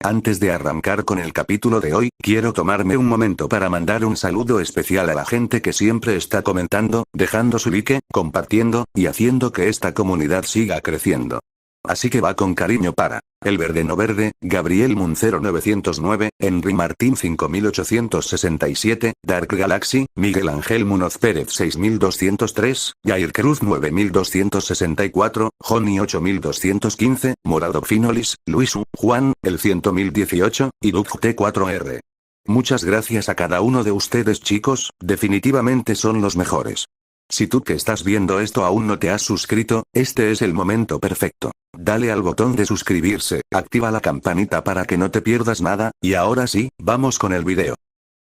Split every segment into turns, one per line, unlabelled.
Antes de arrancar con el capítulo de hoy, quiero tomarme un momento para mandar un saludo especial a la gente que siempre está comentando, dejando su like, compartiendo, y haciendo que esta comunidad siga creciendo. Así que va con cariño para El Verde No Verde, Gabriel Muncero 909, Henry Martín 5867, Dark Galaxy, Miguel Ángel Munoz Pérez 6203, Jair Cruz 9264, Joni 8215, Morado Finolis, Luis U, Juan, el 100.018, y Duke T4R. Muchas gracias a cada uno de ustedes, chicos, definitivamente son los mejores. Si tú que estás viendo esto aún no te has suscrito, este es el momento perfecto. Dale al botón de suscribirse, activa la campanita para que no te pierdas nada, y ahora sí, vamos con el video.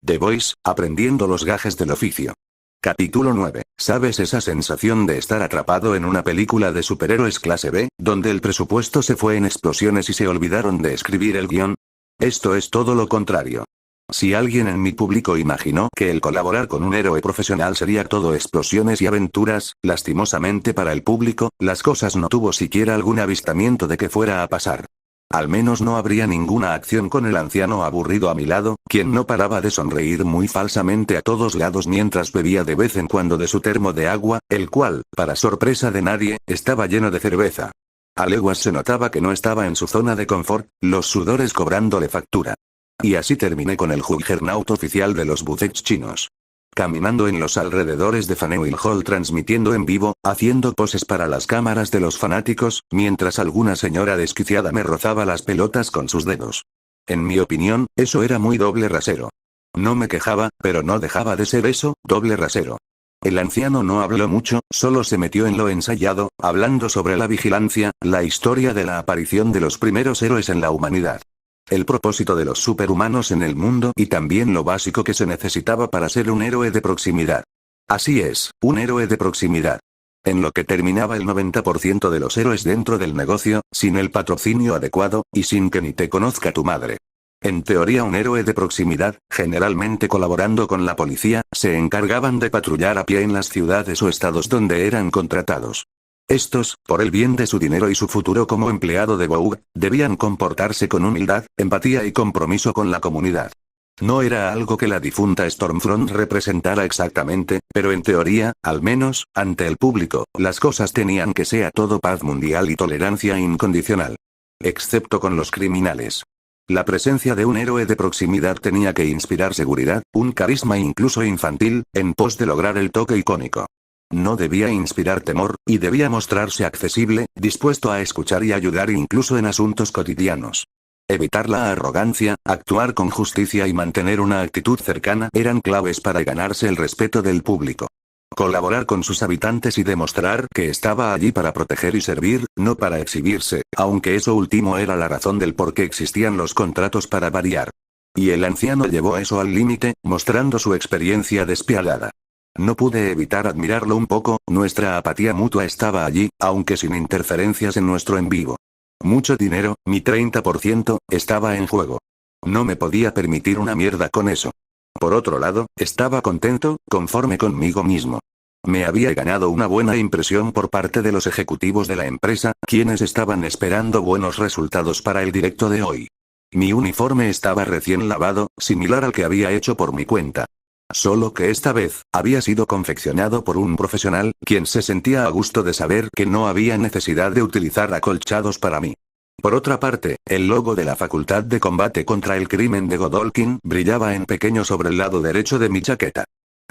The Voice, aprendiendo los gajes del oficio. Capítulo 9. ¿Sabes esa sensación de estar atrapado en una película de superhéroes clase B, donde el presupuesto se fue en explosiones y se olvidaron de escribir el guión? Esto es todo lo contrario. Si alguien en mi público imaginó que el colaborar con un héroe profesional sería todo explosiones y aventuras, lastimosamente para el público, las cosas no tuvo siquiera algún avistamiento de que fuera a pasar. Al menos no habría ninguna acción con el anciano aburrido a mi lado, quien no paraba de sonreír muy falsamente a todos lados mientras bebía de vez en cuando de su termo de agua, el cual, para sorpresa de nadie, estaba lleno de cerveza. A leguas se notaba que no estaba en su zona de confort, los sudores cobrándole factura. Y así terminé con el Juggernaut oficial de los buffets chinos. Caminando en los alrededores de Faneuil Hall transmitiendo en vivo, haciendo poses para las cámaras de los fanáticos, mientras alguna señora desquiciada me rozaba las pelotas con sus dedos. En mi opinión, eso era muy doble rasero. No me quejaba, pero no dejaba de ser eso, doble rasero. El anciano no habló mucho, solo se metió en lo ensayado, hablando sobre la vigilancia, la historia de la aparición de los primeros héroes en la humanidad. El propósito de los superhumanos en el mundo y también lo básico que se necesitaba para ser un héroe de proximidad. Así es, un héroe de proximidad. En lo que terminaba el 90% de los héroes dentro del negocio, sin el patrocinio adecuado, y sin que ni te conozca tu madre. En teoría un héroe de proximidad, generalmente colaborando con la policía, se encargaban de patrullar a pie en las ciudades o estados donde eran contratados. Estos, por el bien de su dinero y su futuro como empleado de Vogue, debían comportarse con humildad, empatía y compromiso con la comunidad. No era algo que la difunta Stormfront representara exactamente, pero en teoría, al menos, ante el público, las cosas tenían que ser todo paz mundial y tolerancia incondicional. Excepto con los criminales. La presencia de un héroe de proximidad tenía que inspirar seguridad, un carisma incluso infantil, en pos de lograr el toque icónico. No debía inspirar temor, y debía mostrarse accesible, dispuesto a escuchar y ayudar incluso en asuntos cotidianos. Evitar la arrogancia, actuar con justicia y mantener una actitud cercana eran claves para ganarse el respeto del público. Colaborar con sus habitantes y demostrar que estaba allí para proteger y servir, no para exhibirse, aunque eso último era la razón del por qué existían los contratos para variar. Y el anciano llevó eso al límite, mostrando su experiencia despiadada. No pude evitar admirarlo un poco, nuestra apatía mutua estaba allí, aunque sin interferencias en nuestro en vivo. Mucho dinero, mi 30%, estaba en juego. No me podía permitir una mierda con eso. Por otro lado, estaba contento, conforme conmigo mismo. Me había ganado una buena impresión por parte de los ejecutivos de la empresa, quienes estaban esperando buenos resultados para el directo de hoy. Mi uniforme estaba recién lavado, similar al que había hecho por mi cuenta. Solo que esta vez, había sido confeccionado por un profesional, quien se sentía a gusto de saber que no había necesidad de utilizar acolchados para mí. Por otra parte, el logo de la Facultad de Combate contra el Crimen de Godolkin brillaba en pequeño sobre el lado derecho de mi chaqueta.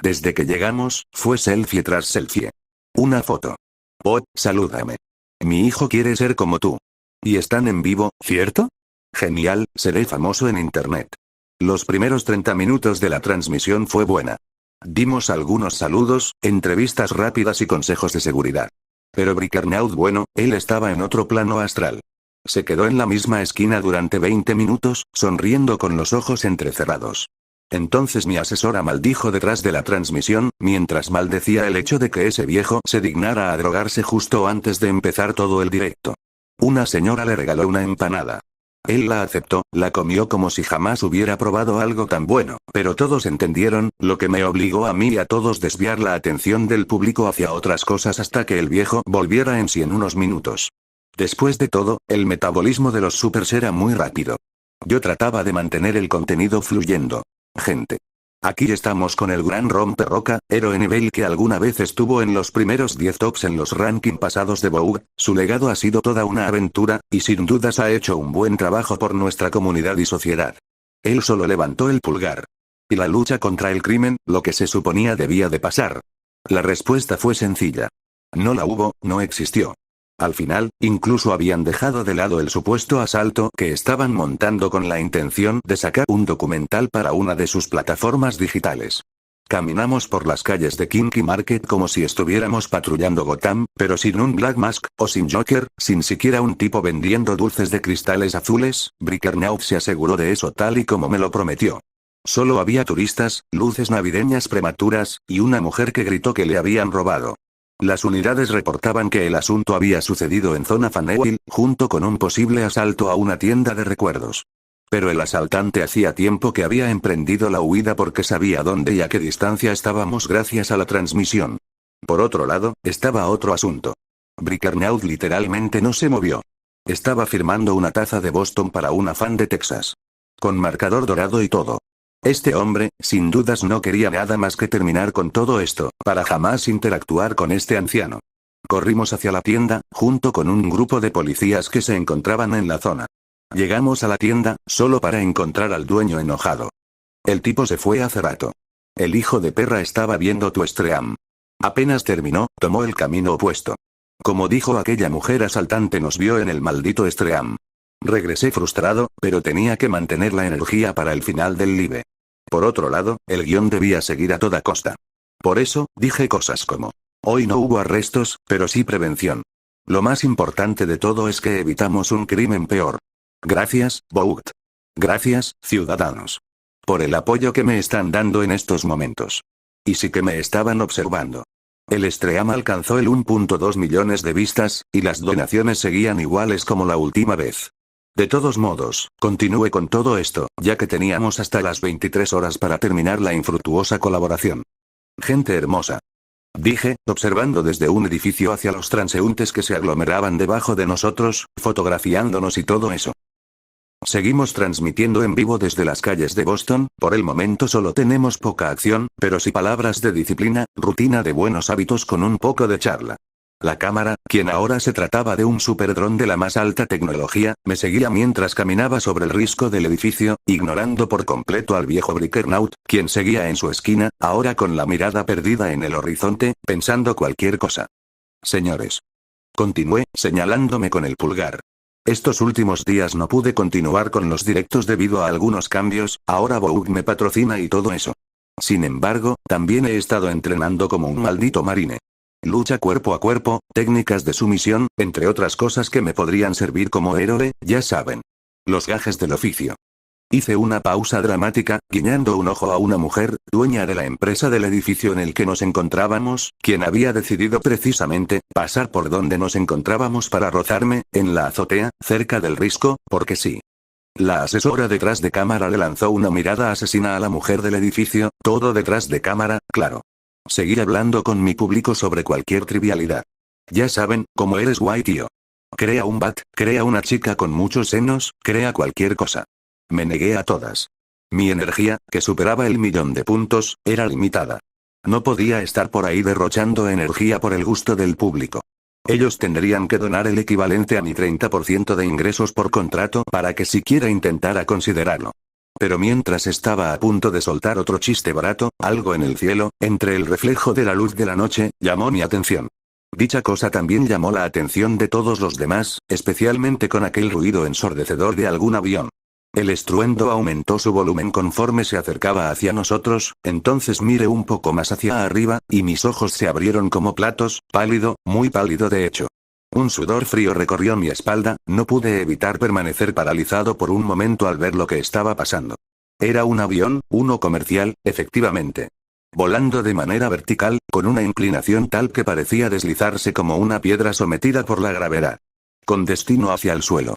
Desde que llegamos, fue selfie tras selfie. Una foto. Oh, salúdame. Mi hijo quiere ser como tú. Y están en vivo, ¿cierto? Genial, seré famoso en internet. Los primeros 30 minutos de la transmisión fue buena. Dimos algunos saludos, entrevistas rápidas y consejos de seguridad. Pero Brickernaut bueno, él estaba en otro plano astral. Se quedó en la misma esquina durante 20 minutos, sonriendo con los ojos entrecerrados. Entonces mi asesora maldijo detrás de la transmisión, mientras maldecía el hecho de que ese viejo se dignara a drogarse justo antes de empezar todo el directo. Una señora le regaló una empanada. Él la aceptó, la comió como si jamás hubiera probado algo tan bueno, pero todos entendieron, lo que me obligó a mí y a todos desviar la atención del público hacia otras cosas hasta que el viejo volviera en sí en unos minutos. Después de todo, el metabolismo de los supers era muy rápido. Yo trataba de mantener el contenido fluyendo. Gente. Aquí estamos con el gran romperroca, héroe nivel que alguna vez estuvo en los primeros 10 tops en los ranking pasados de Vogue. Su legado ha sido toda una aventura, y sin dudas ha hecho un buen trabajo por nuestra comunidad y sociedad. Él solo levantó el pulgar. ¿Y la lucha contra el crimen, lo que se suponía debía de pasar? La respuesta fue sencilla. No la hubo, no existió. Al final, incluso habían dejado de lado el supuesto asalto que estaban montando con la intención de sacar un documental para una de sus plataformas digitales. Caminamos por las calles de Kinky Market como si estuviéramos patrullando Gotham, pero sin un Black Mask, o sin Joker, sin siquiera un tipo vendiendo dulces de cristales azules. Brickernaut se aseguró de eso tal y como me lo prometió. Solo había turistas, luces navideñas prematuras, y una mujer que gritó que le habían robado. Las unidades reportaban que el asunto había sucedido en zona Faneuil, junto con un posible asalto a una tienda de recuerdos. Pero el asaltante hacía tiempo que había emprendido la huida porque sabía dónde y a qué distancia estábamos gracias a la transmisión. Por otro lado, estaba otro asunto. Brickernaut literalmente no se movió. Estaba firmando una taza de Boston para una fan de Texas. Con marcador dorado y todo. Este hombre, sin dudas no quería nada más que terminar con todo esto, para jamás interactuar con este anciano. Corrimos hacia la tienda, junto con un grupo de policías que se encontraban en la zona. Llegamos a la tienda, solo para encontrar al dueño enojado. El tipo se fue hace rato. El hijo de perra estaba viendo tu stream. Apenas terminó, tomó el camino opuesto. Como dijo aquella mujer asaltante, nos vio en el maldito stream. Regresé frustrado, pero tenía que mantener la energía para el final del live. Por otro lado, el guión debía seguir a toda costa. Por eso, dije cosas como: hoy no hubo arrestos, pero sí prevención. Lo más importante de todo es que evitamos un crimen peor. Gracias, Vogue. Gracias, ciudadanos. Por el apoyo que me están dando en estos momentos. Y sí que me estaban observando. El stream alcanzó el 1.2 millones de vistas, y las donaciones seguían iguales como la última vez. De todos modos, continué con todo esto, ya que teníamos hasta las 23 horas para terminar la infructuosa colaboración. Gente hermosa. Dije, observando desde un edificio hacia los transeúntes que se aglomeraban debajo de nosotros, fotografiándonos y todo eso. Seguimos transmitiendo en vivo desde las calles de Boston. Por el momento solo tenemos poca acción, pero sí palabras de disciplina, rutina de buenos hábitos con un poco de charla. La cámara, quien ahora se trataba de un superdrón de la más alta tecnología, me seguía mientras caminaba sobre el risco del edificio, ignorando por completo al viejo Brickernaut, quien seguía en su esquina, ahora con la mirada perdida en el horizonte, pensando cualquier cosa. Señores. Continué, señalándome con el pulgar. Estos últimos días no pude continuar con los directos debido a algunos cambios, ahora Vogue me patrocina y todo eso. Sin embargo, también he estado entrenando como un maldito marine. Lucha cuerpo a cuerpo, técnicas de sumisión, entre otras cosas que me podrían servir como héroe, ya saben. Los gajes del oficio. Hice una pausa dramática, guiñando un ojo a una mujer, dueña de la empresa del edificio en el que nos encontrábamos, quien había decidido precisamente pasar por donde nos encontrábamos para rozarme, en la azotea, cerca del risco, porque sí. La asesora detrás de cámara le lanzó una mirada asesina a la mujer del edificio, todo detrás de cámara, claro. Seguir hablando con mi público sobre cualquier trivialidad. Ya saben, cómo eres guay, tío. Crea un bat, crea una chica con muchos senos, crea cualquier cosa. Me negué a todas. Mi energía, que superaba el 1.000.000 de puntos, era limitada. No podía estar por ahí derrochando energía por el gusto del público. Ellos tendrían que donar el equivalente a mi 30% de ingresos por contrato para que siquiera intentara considerarlo. Pero mientras estaba a punto de soltar otro chiste barato, algo en el cielo, entre el reflejo de la luz de la noche, llamó mi atención. Dicha cosa también llamó la atención de todos los demás, especialmente con aquel ruido ensordecedor de algún avión. El estruendo aumentó su volumen conforme se acercaba hacia nosotros, entonces miré un poco más hacia arriba, y mis ojos se abrieron como platos, pálido, muy pálido de hecho. Un sudor frío recorrió mi espalda, no pude evitar permanecer paralizado por un momento al ver lo que estaba pasando. Era un avión, uno comercial, efectivamente. Volando de manera vertical, con una inclinación tal que parecía deslizarse como una piedra sometida por la gravedad. Con destino hacia el suelo.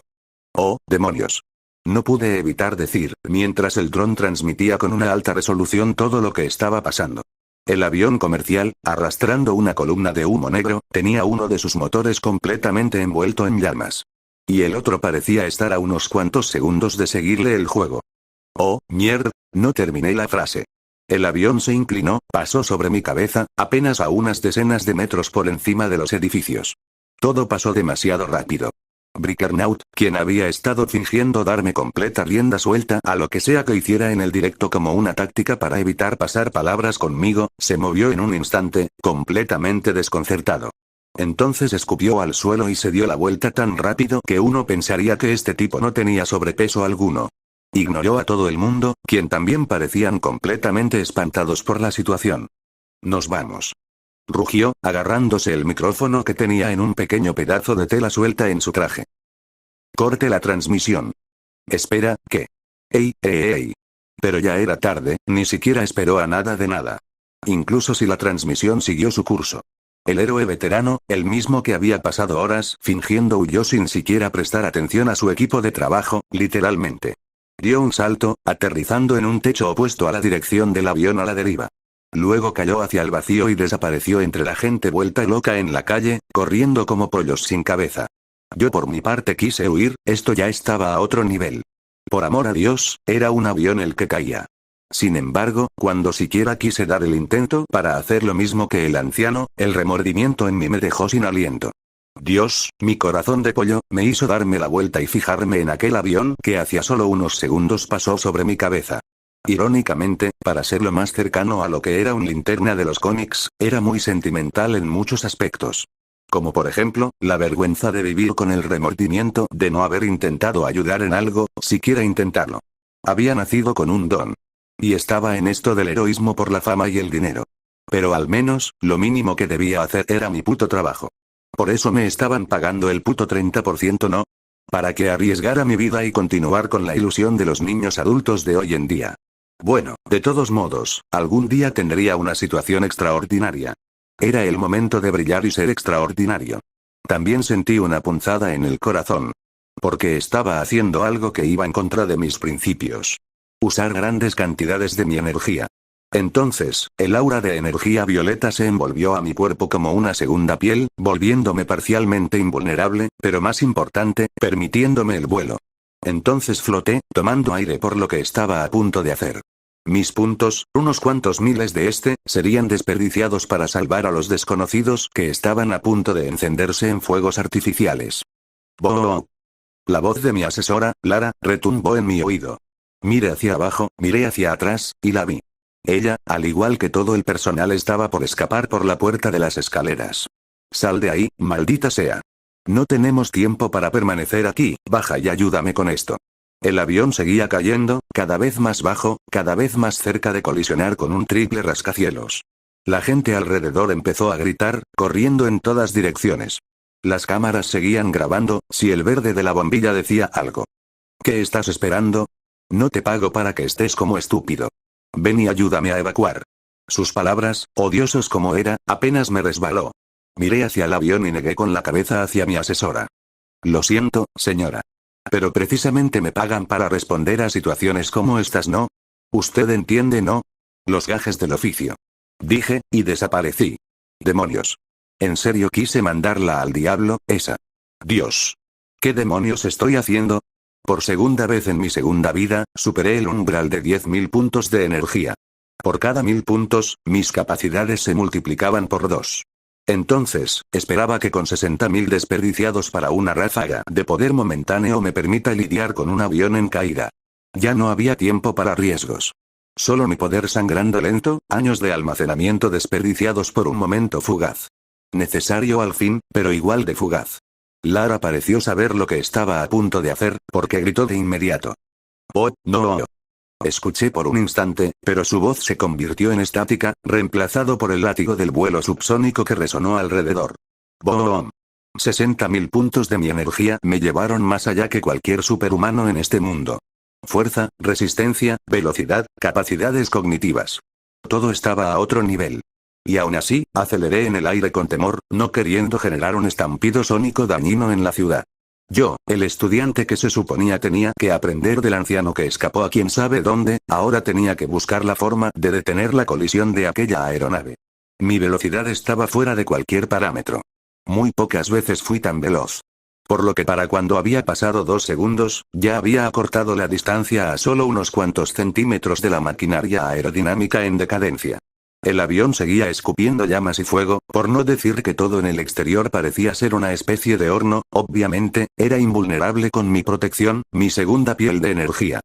¡Oh, demonios! No pude evitar decir, mientras el dron transmitía con una alta resolución todo lo que estaba pasando. El avión comercial, arrastrando una columna de humo negro, tenía uno de sus motores completamente envuelto en llamas. Y el otro parecía estar a unos cuantos segundos de seguirle el juego. Oh, mierda, no terminé la frase. El avión se inclinó, pasó sobre mi cabeza, apenas a unas decenas de metros por encima de los edificios. Todo pasó demasiado rápido. Brickernaut, quien había estado fingiendo darme completa rienda suelta a lo que sea que hiciera en el directo como una táctica para evitar pasar palabras conmigo, se movió en un instante, completamente desconcertado. Entonces escupió al suelo y se dio la vuelta tan rápido que uno pensaría que este tipo no tenía sobrepeso alguno. Ignoró a todo el mundo, quien también parecían completamente espantados por la situación. Nos vamos. Rugió, agarrándose el micrófono que tenía en un pequeño pedazo de tela suelta en su traje. Corte la transmisión. Espera, ¿qué? ¡Ey! Pero ya era tarde, ni siquiera esperó a nada de nada. Incluso si la transmisión siguió su curso. El héroe veterano, el mismo que había pasado horas fingiendo, huyó sin siquiera prestar atención a su equipo de trabajo, literalmente. Dio un salto, aterrizando en un techo opuesto a la dirección del avión a la deriva. Luego cayó hacia el vacío y desapareció entre la gente vuelta loca en la calle, corriendo como pollos sin cabeza. Yo por mi parte quise huir, esto ya estaba a otro nivel. Por amor a Dios, era un avión el que caía. Sin embargo, cuando siquiera quise dar el intento para hacer lo mismo que el anciano, el remordimiento en mí me dejó sin aliento. Dios, mi corazón de pollo, me hizo darme la vuelta y fijarme en aquel avión que hacía solo unos segundos pasó sobre mi cabeza. Irónicamente, para ser lo más cercano a lo que era un linterna de los cómics, era muy sentimental en muchos aspectos. Como por ejemplo, la vergüenza de vivir con el remordimiento de no haber intentado ayudar en algo, siquiera intentarlo. Había nacido con un don. Y estaba en esto del heroísmo por la fama y el dinero. Pero al menos, lo mínimo que debía hacer era mi puto trabajo. Por eso me estaban pagando el puto 30%, ¿no? Para que arriesgara mi vida y continuar con la ilusión de los niños adultos de hoy en día. Bueno, de todos modos, algún día tendría una situación extraordinaria. Era el momento de brillar y ser extraordinario. También sentí una punzada en el corazón. Porque estaba haciendo algo que iba en contra de mis principios. Usar grandes cantidades de mi energía. Entonces, el aura de energía violeta se envolvió a mi cuerpo como una segunda piel, volviéndome parcialmente invulnerable, pero más importante, permitiéndome el vuelo. Entonces floté, tomando aire por lo que estaba a punto de hacer. Mis puntos, unos cuantos miles de serían desperdiciados para salvar a los desconocidos que estaban a punto de encenderse en fuegos artificiales. ¡Boom! La voz de mi asesora, Lara, retumbó en mi oído. Miré hacia abajo, miré hacia atrás, y la vi. Ella, al igual que todo el personal, estaba por escapar por la puerta de las escaleras. Sal de ahí, maldita sea. No tenemos tiempo para permanecer aquí, baja y ayúdame con esto. El avión seguía cayendo, cada vez más bajo, cada vez más cerca de colisionar con un triple rascacielos. La gente alrededor empezó a gritar, corriendo en todas direcciones. Las cámaras seguían grabando, si el verde de la bombilla decía algo. ¿Qué estás esperando? No te pago para que estés como estúpido. Ven y ayúdame a evacuar. Sus palabras, odiosos como era, apenas me resbaló. Miré hacia el avión y negué con la cabeza hacia mi asesora. Lo siento, señora. Pero precisamente me pagan para responder a situaciones como estas, ¿no? Usted entiende, ¿no? Los gajes del oficio. Dije, y desaparecí. Demonios. En serio quise mandarla al diablo, esa. Dios. ¿Qué demonios estoy haciendo? Por segunda vez en mi segunda vida, superé el umbral de 10.000 puntos de energía. Por cada 1000 puntos, mis capacidades se multiplicaban por 2. Entonces, esperaba que con 60.000 desperdiciados para una ráfaga de poder momentáneo me permita lidiar con un avión en caída. Ya no había tiempo para riesgos. Solo mi poder sangrando lento, años de almacenamiento desperdiciados por un momento fugaz. Necesario al fin, pero igual de fugaz. Lara pareció saber lo que estaba a punto de hacer, porque gritó de inmediato. ¡Oh, no! Escuché por un instante, pero su voz se convirtió en estática, reemplazado por el látigo del vuelo subsónico que resonó alrededor. ¡Boom! 60.000 puntos de mi energía me llevaron más allá que cualquier superhumano en este mundo. Fuerza, resistencia, velocidad, capacidades cognitivas. Todo estaba a otro nivel. Y aún así, aceleré en el aire con temor, no queriendo generar un estampido sónico dañino en la ciudad. Yo, el estudiante que se suponía tenía que aprender del anciano que escapó a quién sabe dónde, ahora tenía que buscar la forma de detener la colisión de aquella aeronave. Mi velocidad estaba fuera de cualquier parámetro. Muy pocas veces fui tan veloz. Por lo que para cuando había pasado 2 segundos, ya había acortado la distancia a solo unos cuantos centímetros de la maquinaria aerodinámica en decadencia. El avión seguía escupiendo llamas y fuego, por no decir que todo en el exterior parecía ser una especie de horno. Obviamente, era invulnerable con mi protección, mi segunda piel de energía.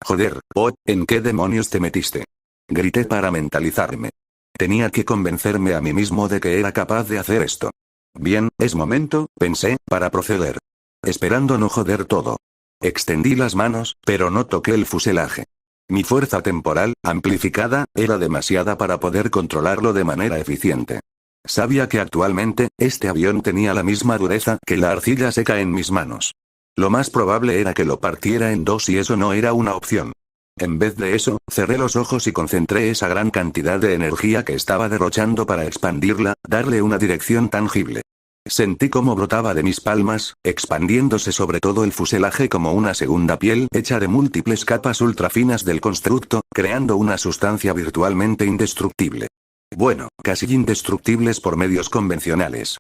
Joder, ¿en qué demonios te metiste? Grité para mentalizarme. Tenía que convencerme a mí mismo de que era capaz de hacer esto. Bien, es momento, pensé, para proceder. Esperando no joder todo. Extendí las manos, pero no toqué el fuselaje. Mi fuerza temporal, amplificada, era demasiada para poder controlarlo de manera eficiente. Sabía que actualmente, este avión tenía la misma dureza que la arcilla seca en mis manos. Lo más probable era que lo partiera en dos y eso no era una opción. En vez de eso, cerré los ojos y concentré esa gran cantidad de energía que estaba derrochando para expandirla, darle una dirección tangible. Sentí cómo brotaba de mis palmas, expandiéndose sobre todo el fuselaje como una segunda piel hecha de múltiples capas ultrafinas del constructo, creando una sustancia virtualmente indestructible. Bueno, casi indestructibles por medios convencionales.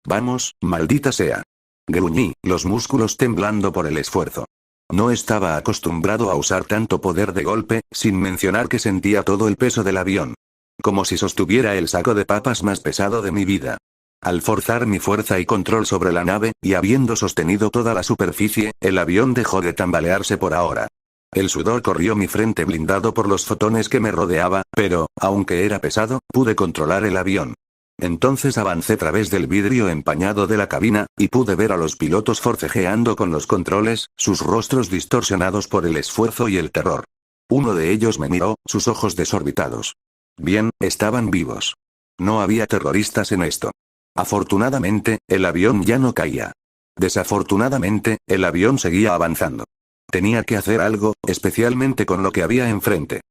Vamos, maldita sea. Gruñí, los músculos temblando por el esfuerzo. No estaba acostumbrado a usar tanto poder de golpe, sin mencionar que sentía todo el peso del avión. Como si sostuviera el saco de papas más pesado de mi vida. Al forzar mi fuerza y control sobre la nave, y habiendo sostenido toda la superficie, el avión dejó de tambalearse por ahora. El sudor corrió mi frente blindado por los fotones que me rodeaba, pero, aunque era pesado, pude controlar el avión. Entonces avancé a través del vidrio empañado de la cabina, y pude ver a los pilotos forcejeando con los controles, sus rostros distorsionados por el esfuerzo y el terror. Uno de ellos me miró, sus ojos desorbitados. Bien, estaban vivos. No había terroristas en esto. Afortunadamente, el avión ya no caía. Desafortunadamente, el avión seguía avanzando. Tenía que hacer algo, especialmente con lo que había enfrente.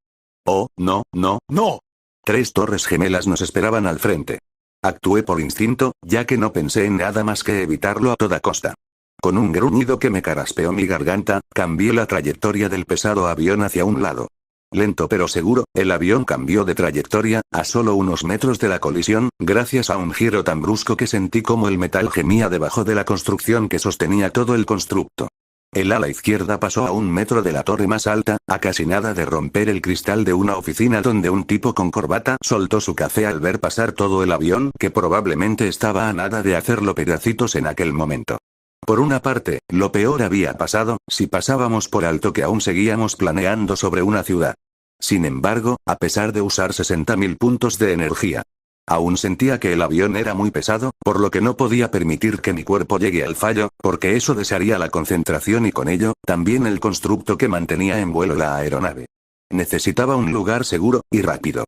Oh, no, no, no. 3 torres gemelas nos esperaban al frente. Actué por instinto, ya que no pensé en nada más que evitarlo a toda costa. Con un gruñido que me carraspeó mi garganta, cambié la trayectoria del pesado avión hacia un lado. Lento pero seguro, el avión cambió de trayectoria, a solo unos metros de la colisión, gracias a un giro tan brusco que sentí como el metal gemía debajo de la construcción que sostenía todo el constructo. El ala izquierda pasó a 1 metro de la torre más alta, a casi nada de romper el cristal de una oficina donde un tipo con corbata soltó su café al ver pasar todo el avión, que probablemente estaba a nada de hacerlo pedacitos en aquel momento. Por una parte, lo peor había pasado, si pasábamos por alto que aún seguíamos planeando sobre una ciudad. Sin embargo, a pesar de usar 60.000 puntos de energía, aún sentía que el avión era muy pesado, por lo que no podía permitir que mi cuerpo llegue al fallo, porque eso desharía la concentración y con ello, también el constructo que mantenía en vuelo la aeronave. Necesitaba un lugar seguro, y rápido.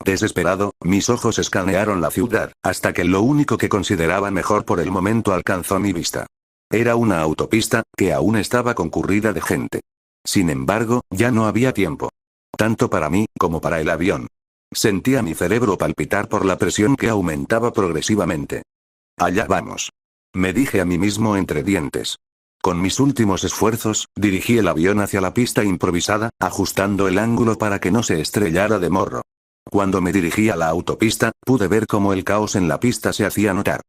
Desesperado, mis ojos escanearon la ciudad, hasta que lo único que consideraba mejor por el momento alcanzó mi vista. Era una autopista, que aún estaba concurrida de gente. Sin embargo, ya no había tiempo. Tanto para mí, como para el avión. Sentía mi cerebro palpitar por la presión que aumentaba progresivamente. Allá vamos. Me dije a mí mismo entre dientes. Con mis últimos esfuerzos, dirigí el avión hacia la pista improvisada, ajustando el ángulo para que no se estrellara de morro. Cuando me dirigí a la autopista, pude ver cómo el caos en la pista se hacía notar.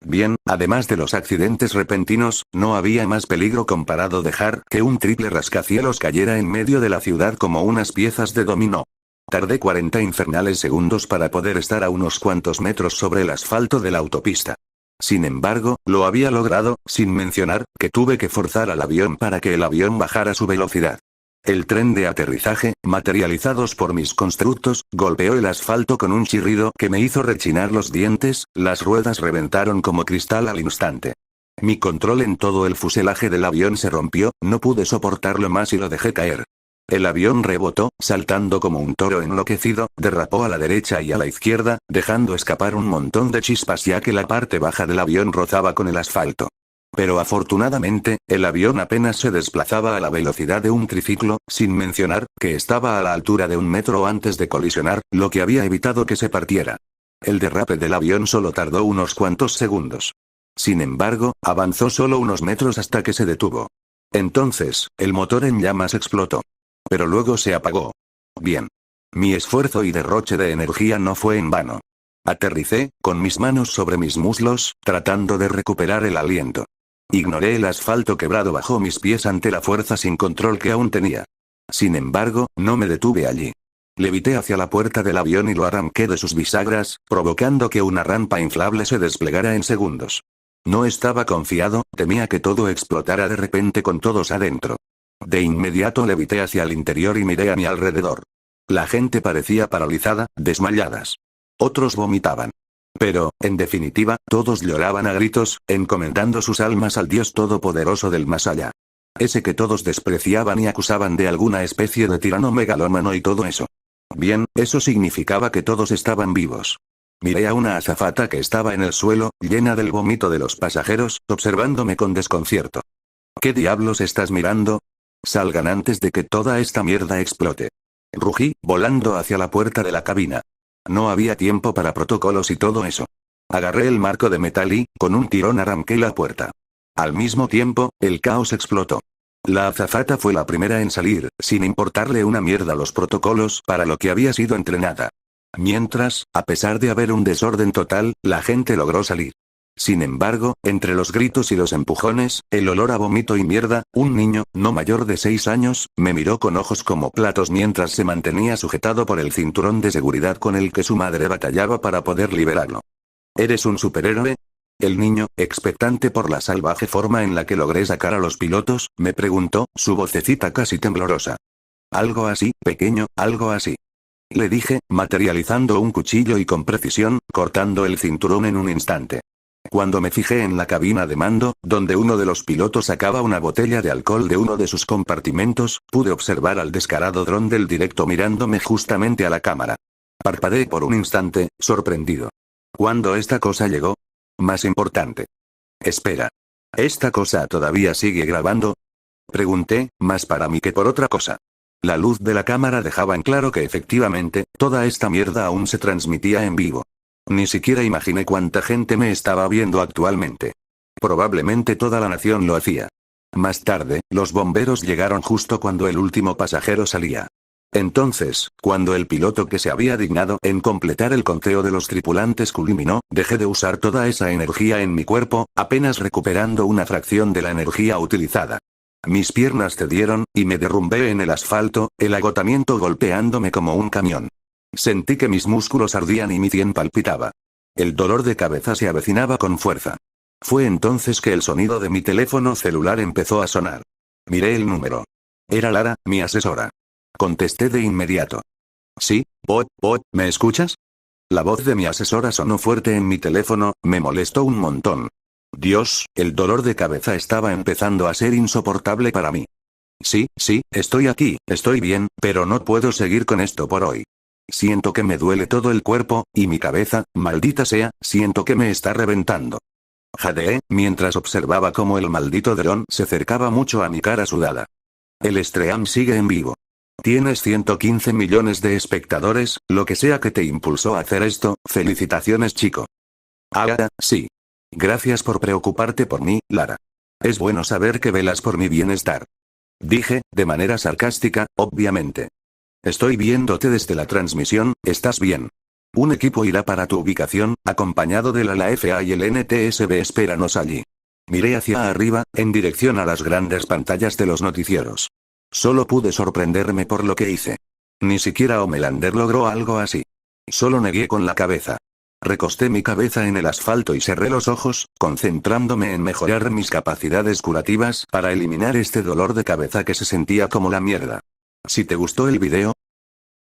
Bien, además de los accidentes repentinos, no había más peligro comparado dejar que un triple rascacielos cayera en medio de la ciudad como unas piezas de dominó. Tardé 40 infernales segundos para poder estar a unos cuantos metros sobre el asfalto de la autopista. Sin embargo, lo había logrado, sin mencionar que tuve que forzar al avión para que el avión bajara su velocidad. El tren de aterrizaje, materializados por mis constructos, golpeó el asfalto con un chirrido que me hizo rechinar los dientes, las ruedas reventaron como cristal al instante. Mi control en todo el fuselaje del avión se rompió, no pude soportarlo más y lo dejé caer. El avión rebotó, saltando como un toro enloquecido, derrapó a la derecha y a la izquierda, dejando escapar un montón de chispas ya que la parte baja del avión rozaba con el asfalto. Pero afortunadamente, el avión apenas se desplazaba a la velocidad de un triciclo, sin mencionar que estaba a la altura de 1 metro antes de colisionar, lo que había evitado que se partiera. El derrape del avión solo tardó unos cuantos segundos. Sin embargo, avanzó solo unos metros hasta que se detuvo. Entonces, el motor en llamas explotó. Pero luego se apagó. Bien. Mi esfuerzo y derroche de energía no fue en vano. Aterricé, con mis manos sobre mis muslos, tratando de recuperar el aliento. Ignoré el asfalto quebrado bajo mis pies ante la fuerza sin control que aún tenía. Sin embargo, no me detuve allí. Levité hacia la puerta del avión y lo arranqué de sus bisagras, provocando que una rampa inflable se desplegara en segundos. No estaba confiado, temía que todo explotara de repente con todos adentro. De inmediato levité hacia el interior y miré a mi alrededor. La gente parecía paralizada, desmayadas. Otros vomitaban. Pero, en definitiva, todos lloraban a gritos, encomendando sus almas al Dios Todopoderoso del más allá. Ese que todos despreciaban y acusaban de alguna especie de tirano megalómano y todo eso. Bien, eso significaba que todos estaban vivos. Miré a una azafata que estaba en el suelo, llena del vómito de los pasajeros, observándome con desconcierto. ¿Qué diablos estás mirando? Salgan antes de que toda esta mierda explote. Rugí, volando hacia la puerta de la cabina. No había tiempo para protocolos y todo eso. Agarré el marco de metal y, con un tirón arranqué la puerta. Al mismo tiempo, el caos explotó. La azafata fue la primera en salir, sin importarle una mierda los protocolos para lo que había sido entrenada. Mientras, a pesar de haber un desorden total, la gente logró salir. Sin embargo, entre los gritos y los empujones, el olor a vómito y mierda, un niño, no mayor de 6 años, me miró con ojos como platos mientras se mantenía sujetado por el cinturón de seguridad con el que su madre batallaba para poder liberarlo. ¿Eres un superhéroe? El niño, expectante por la salvaje forma en la que logré sacar a los pilotos, me preguntó, su vocecita casi temblorosa. Algo así, pequeño, algo así. Le dije, materializando un cuchillo y con precisión, cortando el cinturón en un instante. Cuando me fijé en la cabina de mando, donde uno de los pilotos sacaba una botella de alcohol de uno de sus compartimentos, pude observar al descarado dron del directo mirándome justamente a la cámara. Parpadeé por un instante, sorprendido. ¿Cuándo esta cosa llegó? Más importante. Espera. ¿Esta cosa todavía sigue grabando? Pregunté, más para mí que por otra cosa. La luz de la cámara dejaba en claro que efectivamente, toda esta mierda aún se transmitía en vivo. Ni siquiera imaginé cuánta gente me estaba viendo actualmente. Probablemente toda la nación lo hacía. Más tarde, los bomberos llegaron justo cuando el último pasajero salía. Entonces, cuando el piloto que se había dignado en completar el conteo de los tripulantes culminó, dejé de usar toda esa energía en mi cuerpo, apenas recuperando una fracción de la energía utilizada. Mis piernas cedieron, y me derrumbé en el asfalto, el agotamiento golpeándome como un camión. Sentí que mis músculos ardían y mi sien palpitaba. El dolor de cabeza se avecinaba con fuerza. Fue entonces que el sonido de mi teléfono celular empezó a sonar. Miré el número. Era Lara, mi asesora. Contesté de inmediato. Sí, Bot, ¿me escuchas? La voz de mi asesora sonó fuerte en mi teléfono, me molestó un montón. Dios, el dolor de cabeza estaba empezando a ser insoportable para mí. Sí, estoy aquí, estoy bien, pero no puedo seguir con esto por hoy. Siento que me duele todo el cuerpo, y mi cabeza, maldita sea, siento que me está reventando. Jadeé, mientras observaba cómo el maldito dron se acercaba mucho a mi cara sudada. El stream sigue en vivo. Tienes 115 millones de espectadores, lo que sea que te impulsó a hacer esto, felicitaciones chico. Ah, sí. Gracias por preocuparte por mí, Lara. Es bueno saber que velas por mi bienestar. Dije, de manera sarcástica, obviamente. Estoy viéndote desde la transmisión, ¿estás bien? Un equipo irá para tu ubicación, acompañado de la FA y el NTSB. Espéranos allí. Miré hacia arriba, en dirección a las grandes pantallas de los noticieros. Solo pude sorprenderme por lo que hice. Ni siquiera Homelander logró algo así. Solo negué con la cabeza. Recosté mi cabeza en el asfalto y cerré los ojos, concentrándome en mejorar mis capacidades curativas para eliminar este dolor de cabeza que se sentía como la mierda. Si te gustó el video,